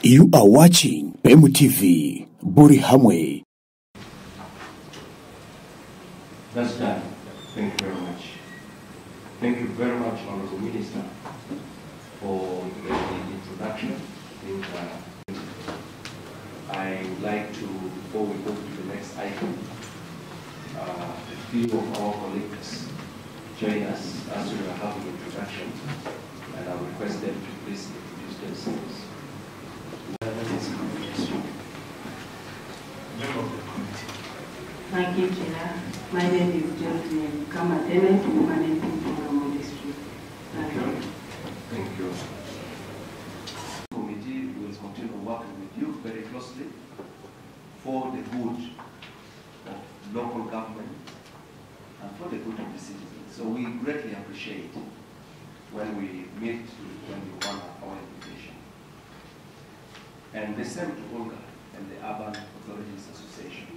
You are watching PEMU TV, Buri Hamwe. That's done. Thank you very much. Thank you very much, Honorable Minister, for the introduction. I would like to, before we go to the next item, a few of our colleagues join us as we are having introduction, and I request them to please introduce themselves. Thank you, Chair. My name is Josephine Kamatene from Parliamentary District. Thank you. Thank you. The committee will continue working with you very closely for the good of local government and for the good of the citizens. So we greatly appreciate when we meet, when you honor our invitation. And the same to Olga and the Urban Authorities Association.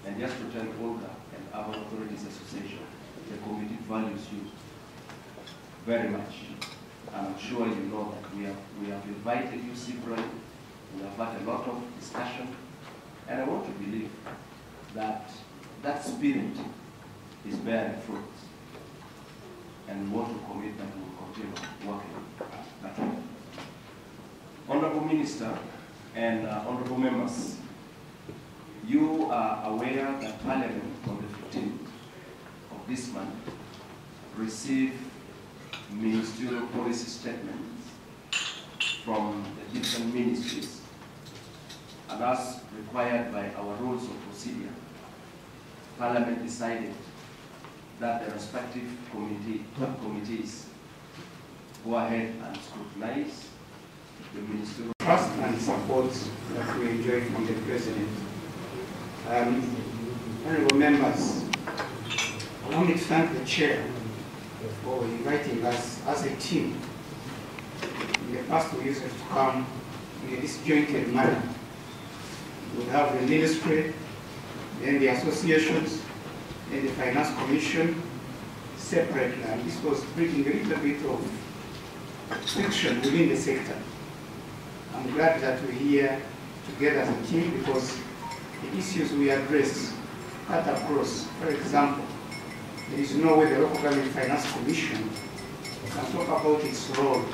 And just to tell Olga and Urban Authorities Association, the committee values you very much. And I'm sure you know that we have invited you separately. We have had a lot of discussion. And I want to believe that that spirit is bearing fruit. And we want to commit that we will continue working that way. Honorable Minister and honorable members, you are aware that Parliament on the 15th of this month received ministerial policy statements from the different ministries, and as required by our rules of procedure, Parliament decided that the respective committees go ahead and scrutinize the ministerial trust and support that we enjoy from the President. Honorable members, allow me to thank the Chair for inviting us as a team. In the past, we used to come in a disjointed manner. We have the ministry, then the associations, then the Finance Commission separately, and this was bringing a little bit of friction within the sector. I'm glad that we're here together as a team because the issues we address cut across. For example, there is no way the Local Government Finance Commission can talk about its role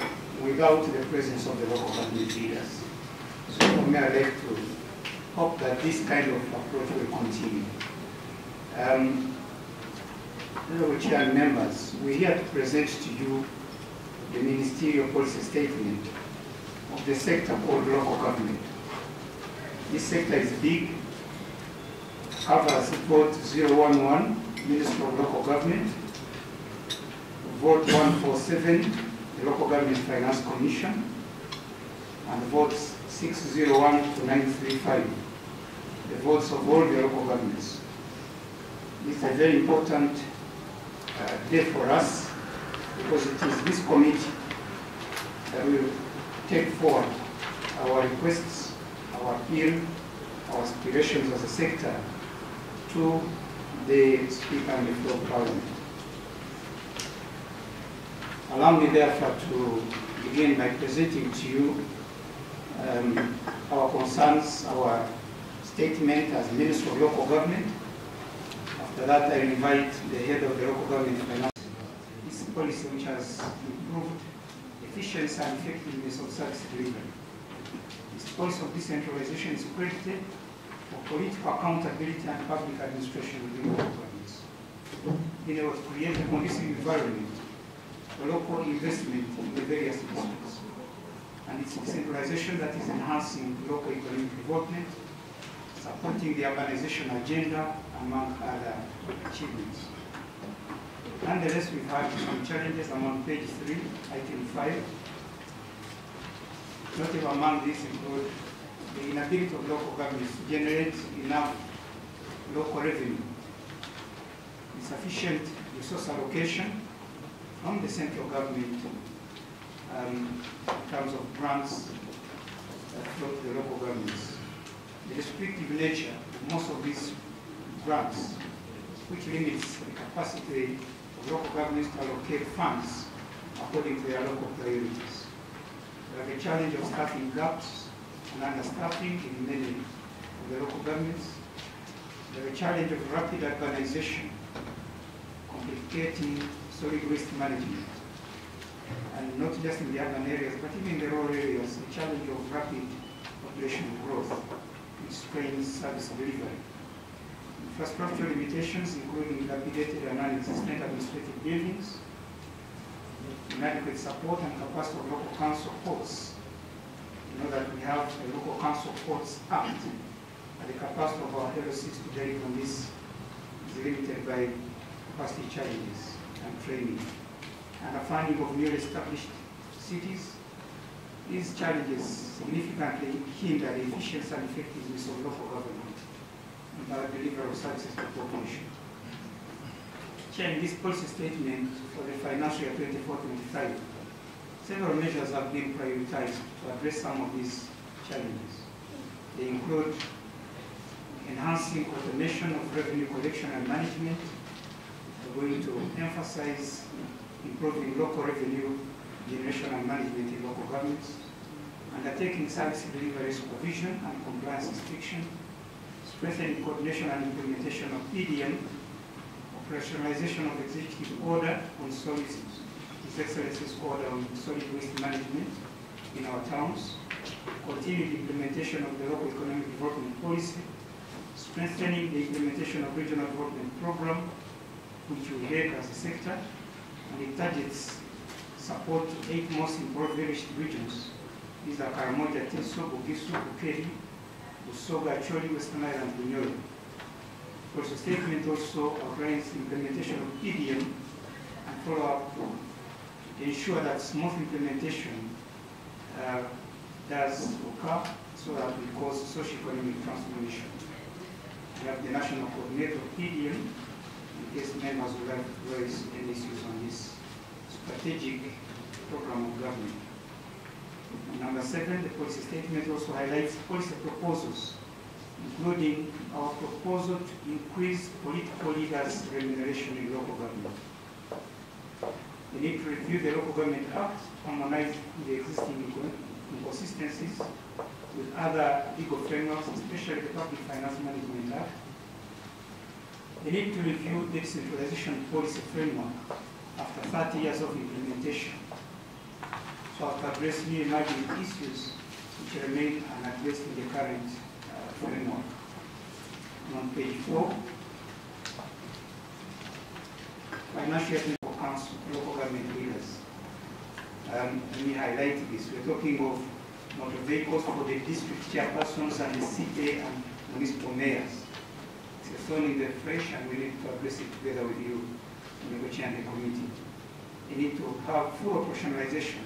without the presence of the local government leaders. So for me, I'd like to hope that this kind of approach will continue. Honorable Chair and members, we're here to present to you the ministerial policy statement of the sector called local government. This sector is big, covers vote 011, Ministry of Local Government, vote 147, the Local Government Finance Commission, and votes 601 to 935, the votes of all the local governments. This is a very important day for us because it is this committee that will take forward our requests, our appeal, our aspirations as a sector to the Speaker and the floor of Parliament. Allow me therefore to begin by presenting to you our concerns, our statement as Minister of Local Government. After that, I invite the head of the Local Government Finance. This policy which has improved efficiency and effectiveness of service delivery. This policy of decentralization is credited for political accountability and public administration within local governments. It was create a conducive environment for local investment in the various districts. And it's decentralization that is enhancing local economic development, supporting the urbanization agenda, among other achievements. Nonetheless, we've had some challenges. I'm on page 3, item 5. Notable among these include the inability of local governments to generate enough local revenue, insufficient resource allocation from the central government in terms of grants that flow to the local governments. The restrictive nature of most of these grants, which limits the capacity of local governments to allocate funds according to their local priorities. We have a challenge of staffing gaps and understaffing in many of the local governments. We have a challenge of rapid urbanization, complicating solid waste management. And not just in the urban areas, but even in the rural areas, the challenge of rapid population growth, which strains service delivery. Infrastructure limitations, including dilapidated and non-existent administrative buildings, inadequate support and capacity of local council courts. You know that we have a Local Council Courts Act, and the capacity of our LOCs to deliver on this is limited by capacity challenges and training. And the funding of newly established cities, these challenges significantly hinder the efficiency and effectiveness of local government and the delivery of services to the population. Chair, in this policy statement for the financial year 24-25, several measures have been prioritized to address some of these challenges. They include enhancing automation of revenue collection and management. We're going to emphasize improving local revenue generation and management in local governments, undertaking service delivery supervision and compliance inspection, strengthening coordination and implementation of EDM, operationalization of executive order on solid, His Excellency's order on solid waste management in our towns, continued implementation of the local economic development policy, strengthening the implementation of regional development program, which we head as a sector, and it targets support to 8 most impoverished regions. These are Karamoja, Teso, Bugisu, Bukeri, Busoga, Choli, Western Island, Bunyoro. The statement also outlines implementation of EDM and follow-up to ensure that smooth implementation does occur so that we cause socio-economic transformation. We have the National Coordinator of EDM, in case members would like to raise any issues on this strategic program of government. And number 7, the policy statement also highlights policy proposals, including our proposal to increase political leaders' remuneration in local government. We need to review the Local Government Act, harmonize the existing inconsistencies with other legal frameworks, especially the Public Finance Management Act. We need to review the decentralization policy framework after 30 years of implementation, so as to address new emerging issues which remain unaddressed in the current framework. And on page 4, financial local council, local government leaders. Let me highlight this. We're talking of motor vehicles for the district chairpersons and the CA and municipal mayors. It's a thorn in the flesh, and we need to address it together with you in the chair and the committee. We need to have full operationalization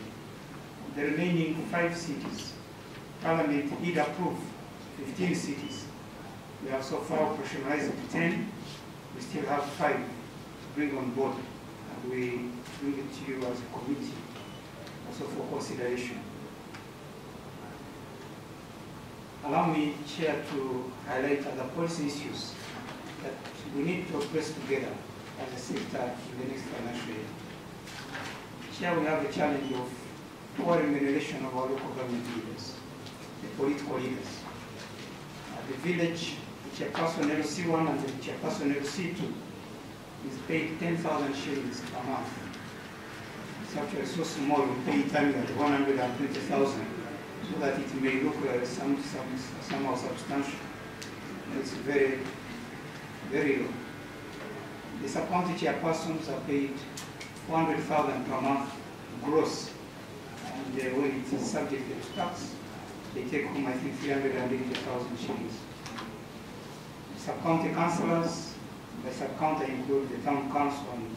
of the remaining 5 cities. Parliament did approve 15 cities. We have so far operationalized 10. We still have 5 to bring on board, and we bring it to you as a committee, also for consideration. Allow me, Chair, to highlight other policy issues that we need to address together as a sector in the next financial year. Chair, we have a challenge of poor remuneration of our local government leaders, the political leaders. At the village, the chairperson LC1 and the chairperson LC2 is paid 10,000 shillings per month. It's actually so small, we pay it annually 120,000, so that it may look somehow substantial. It's very, very low. The sub-county chairpersons are paid 400,000 per month gross, and when it is subject to tax, they take home, I think, 380,000 shillings. Sub-county councillors, by sub-county include the town council, and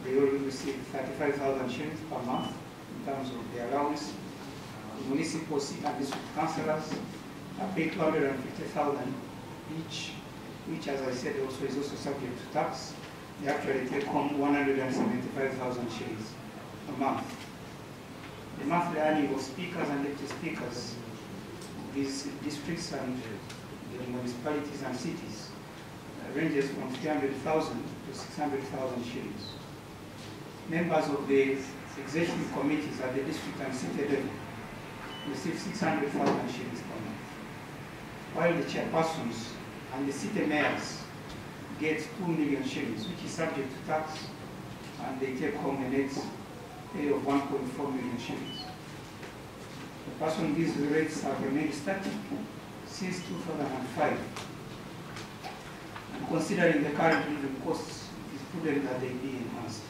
they all receive 35,000 shillings per month in terms of their allowance. The municipal seat and district councillors are paid 250,000 each, which, as I said, also is also subject to tax. They actually take home 175,000 shillings a month. The monthly earning of speakers and deputy speakers, these districts and the municipalities and cities, ranges from 300,000 to 600,000 shillings. Members of the executive committees at the district and city level receive 600,000 shillings per month, while the chairpersons and the city mayors get 2 million shillings, which is subject to tax, and they take home a net pay of 1.4 million shillings. The person these rates have remained static since 2005. And considering the current living costs, it is prudent that they be enhanced.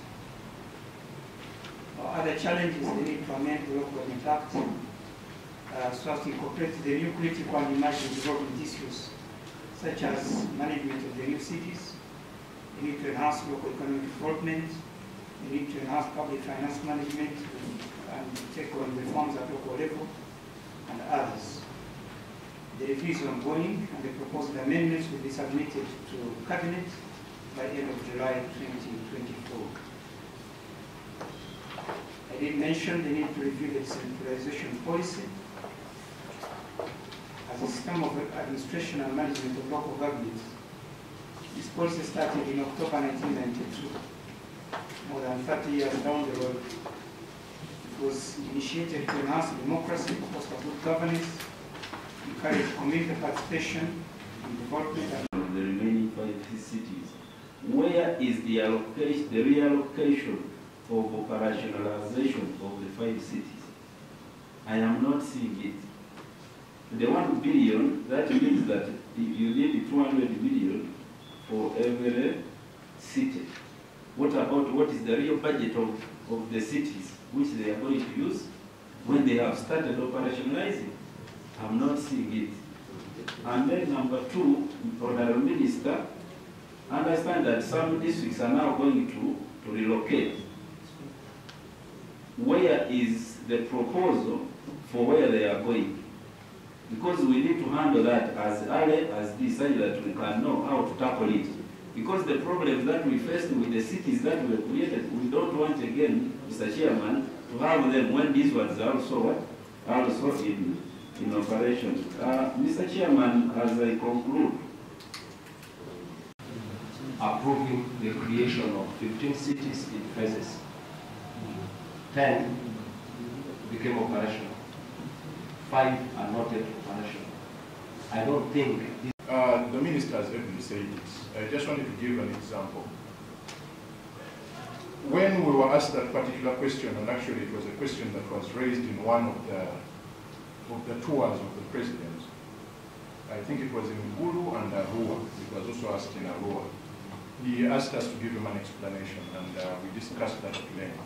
Other challenges, they need to amend the Local Government Act so as to incorporate the new critical and emerging development issues, such as management of the new cities. They need to enhance local economic development. They need to enhance public finance management and take on reforms at local level and others. The review is ongoing, and the proposed amendments will be submitted to Cabinet by end of July 2024. I did mention they need to review the decentralization policy as a system of administration and management of local governments. This policy started in October 1992, more than 30 years down the road. It was initiated to enhance democracy, foster good governance, encourage community participation in development. And the remaining 5 cities, where is the allocation, the reallocation of operationalization of the 5 cities? I am not seeing it. The 1 billion, that means that if you need 200 million for every city, what is the real budget of the cities which they are going to use when they have started operationalizing? I'm not seeing it. And then number 2, Honorable Minister, understand that some districts are now going to relocate. Where is the proposal for where they are going? Because we need to handle that as early as this, so that we can know how to tackle it. Because the problems that we faced with the cities that we created, we don't want again, Mr. Chairman, to have them when these ones are also in operation. Mr. Chairman, as I conclude, approving the creation of 15 cities in phases. 10 became operational. 5 are not yet operational. I don't think this. The minister has already said it. I just wanted to give an example. When we were asked that particular question, and actually it was a question that was raised in one of the tours of the president, I think it was in Gulu and Arua. It was also asked in Arua. He asked us to give him an explanation, and we discussed that at length,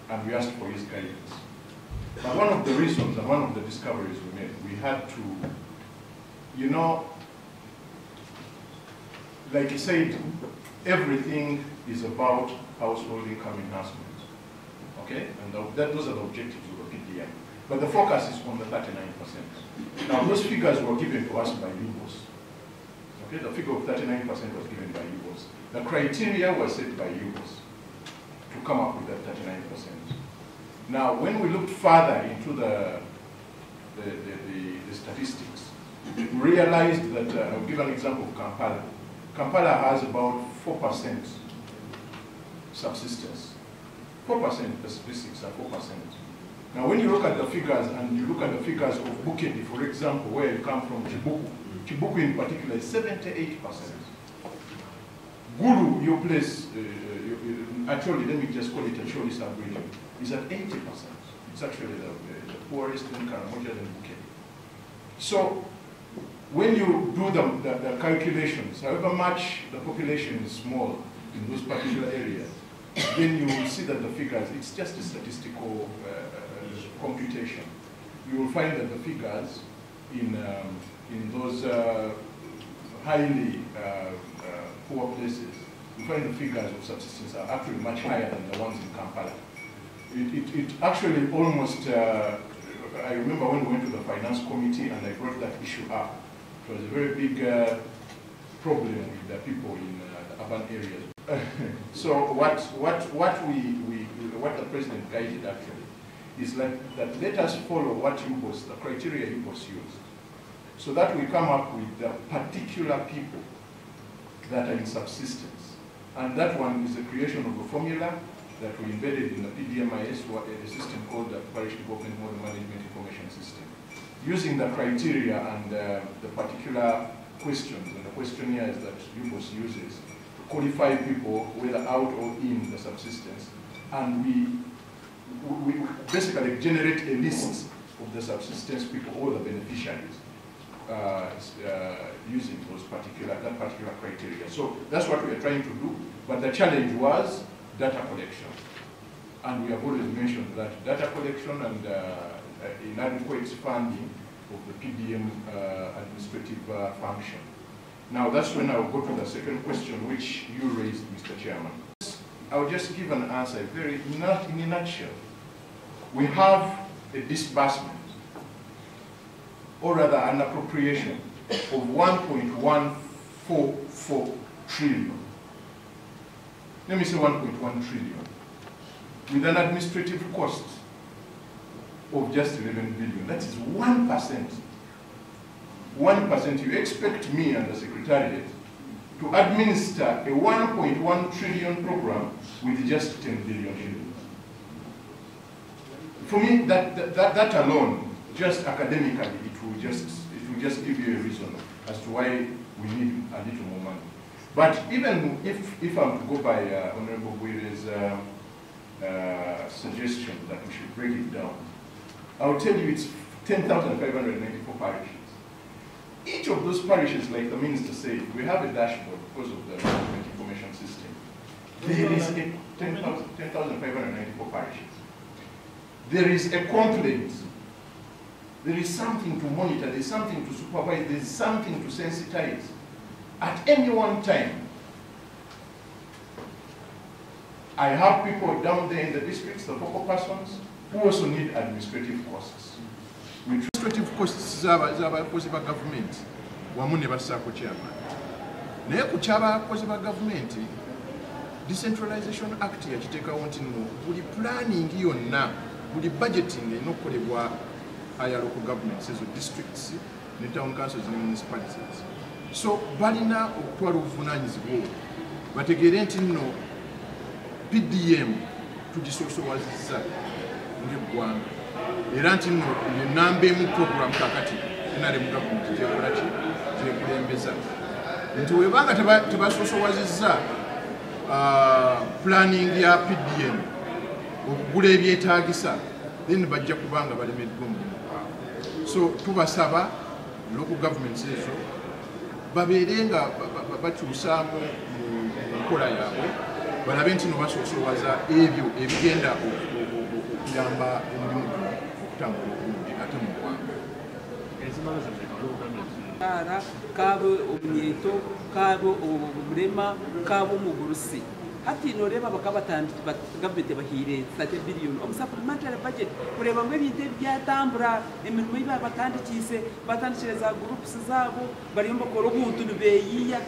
and we asked for his guidance. But one of the reasons and one of the discoveries we made, we had to, you know, like he said, everything is about household income enhancement, okay? And those are the objectives of the PDM. But the focus is on the 39%. Now, those figures were given to us by UBOS. Okay, the figure of 39% was given by UBOS. The criteria was set by UBOS to come up with that 39%. Now, when we looked further into the statistics, we realized that, I'll give an example of Kampala. Kampala has about 4% subsistence. 4%, the statistics are 4%. Now, when you look at the figures, and you look at the figures of Bukedi, for example, where you come from, Chibuku in particular is 78%. Gulu, your place, actually, let me just call it Acholi sub-region, is at 80%. It's actually the poorest in Karamoja than Bukedi. So, when you do the calculations, however much the population is small in those particular areas, then you will see that the figures, it's just a statistical computation. You will find that the figures in those highly poor places, you find the figures of subsistence are actually much higher than the ones in Kampala. It actually almost, I remember when we went to the finance committee and I brought that issue up. It was a very big problem with the people in the urban areas. So what the president guided actually is like that, let us follow what UBOS, the criteria UBOS used, so that we come up with the particular people that are in subsistence. And that one is the creation of a formula that we embedded in the PDMIS, a system called the Parish Development Model Management Information System. Using the criteria and the particular questions and the questionnaires that UBOS uses to qualify people whether out or in the subsistence, and we basically generate a list of the subsistence people, all the beneficiaries, using that particular criteria. So that's what we are trying to do, but the challenge was data collection. And we have always mentioned that data collection and inadequate funding of the PDM administrative function. Now that's when I'll go to the second question which you raised, Mr. Chairman. I'll just give an answer very in a nutshell. We have a disbursement, or rather an appropriation of 1.144 trillion. Let me say 1.1 trillion, with an administrative cost of just 11 billion. That is 1%. 1%. You expect me and the Secretariat to administer a 1.1 trillion program with just 10 billion shillings. For me, that alone, just academically, it will just give you a reason as to why we need a little more money. But even if I'm to go by Honorable Bwire's suggestion that we should break it down, I'll tell you it's 10,594 parishes. Each of those parishes, like the Minister said, we have a dashboard because of the management information system. There is 10,594 parishes. There is a complaint. There is something to monitor, there is something to supervise, there is something to sensitize. At any one time, I have people down there in the districts, the focal persons, who also need administrative costs. Administrative costs z'abakozi ba government wamu ne bassaako chairman. Naye ku ky'abakozi ba government, Decentralization Act yakiteekawo nti nno buli planning yonna, buli budgeting erina okukolebwa aya local governments, ezo districts, ne town councils ne municipalities. So balina okutwala obuvunaanyizibwa bategeere nti nno PDM tugisoosoowazizza ng'eggwanga, era nti nno ennamba emu program kakati NRM gavumenti gyekola ki gyekulembeza, nti webanga tebasoosoowazizza planning ya PDM okugula ebyetaagisa, then bajja kubanga balemeddwa omulimu gwabwe. So tubasaba local governments ezo babeere nga bakyusaamu mu nkola yaabwe, balabe nti no basoosowaza ebyo ebigenda okuyamba emirimu gino okutambula obulungi ate mu ggwanga. Kabo omyeto, kabo obulema, kabo omugurusi. Hati noreba bakabatandika gavumenti bahire 30 billion supplementary budget kureba ngo ebintu byatambura emirimo iba batandikire za groups zabo barimo bakora ubuntu beyiya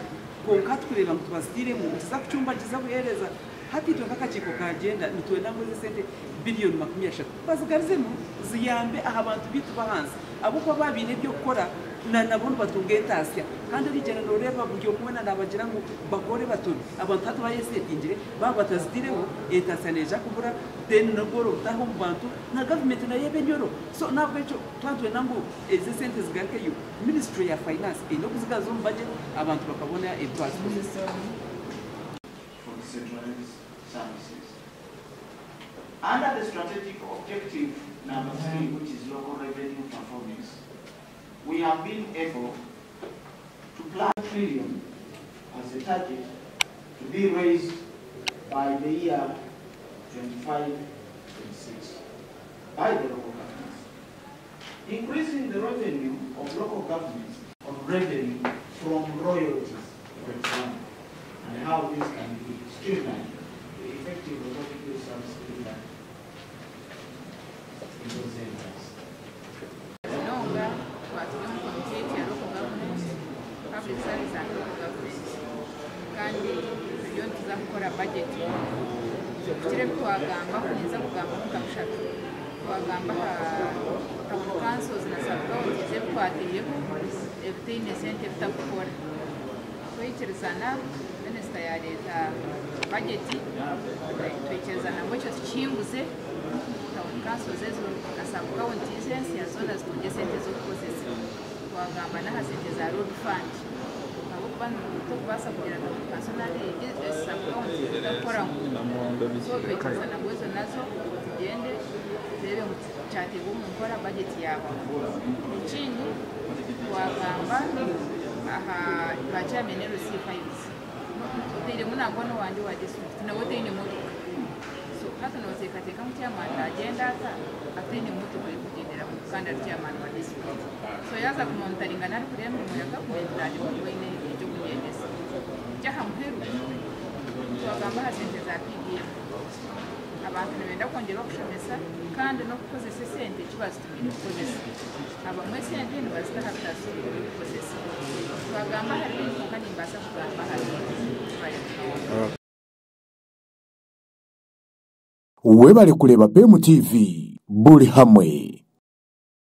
konka tureba ngo tubasitire mu kiza kucyumba kiza kuhereza hati twakakachiko ka agenda nitwenda muri sente billion 30 bazigazemo ziyambe aha abantu bitu bahanze abo kwa babine byo gukora nabona batungetasya kandi rigena noreba buryo kumena nabagira ngo bakore baturi abantu tatu bayesetingire babatazidireho etasaneja kubura then nagoro taho mu bantu na government na yebe nyoro so nabwo cyo twantwe nango eze sente zigarke yo Ministry ya Finance ino kuzigazo mu budget abantu bakabona ebwazi for decentralized services. Under the strategic objective number 3, which is local revenue performance, we have been able to plan $1 trillion as a target to be raised by the year 25-26 by the local governments. Increasing the revenue of local governments on revenue from royalties, for example, and how this can be streamlined to effective robotic service delivery in those areas. Public service and local government kandi iyo tuza gukora budget kire twagamba kugeza kugamba mukashaka twagamba town councils na sub-counties z'ekwatiriyeho ebitine sente bitakukora kwekirizana Minister leta ya leta bajeti twekereza nabwo icyo tukinguze town councils ezo na sub counties ya zona zitunge sente zo kukozesa twagamba n'aha sente za road fund abo kubana to kubasa kugira ngo personally sub counties zidakora so twekereza nabwo izo nazo tugende turebe mu cyategwa mu gukora bajeti yabo ikindi twagamba aha bajamenero C5s utire munabona wandi wa district na wote ni moto so hata no katika mchairman agenda hata atini moto kwa kugendera mu kanda chairman wa district so yaza kumontaringa nari kuri mu ya government na ndi kwa ine cyo kugendesa cyaha muheru twagamba hasente za PDM abantu benda kongera okushomesa kandi no kukozesa sente kibazo tubiri kukozesa aba mwese ndi bazita hata so kukozesa twagamba hari kandi mbasa kugamba hari webale kuleba PMTV buli hamwe.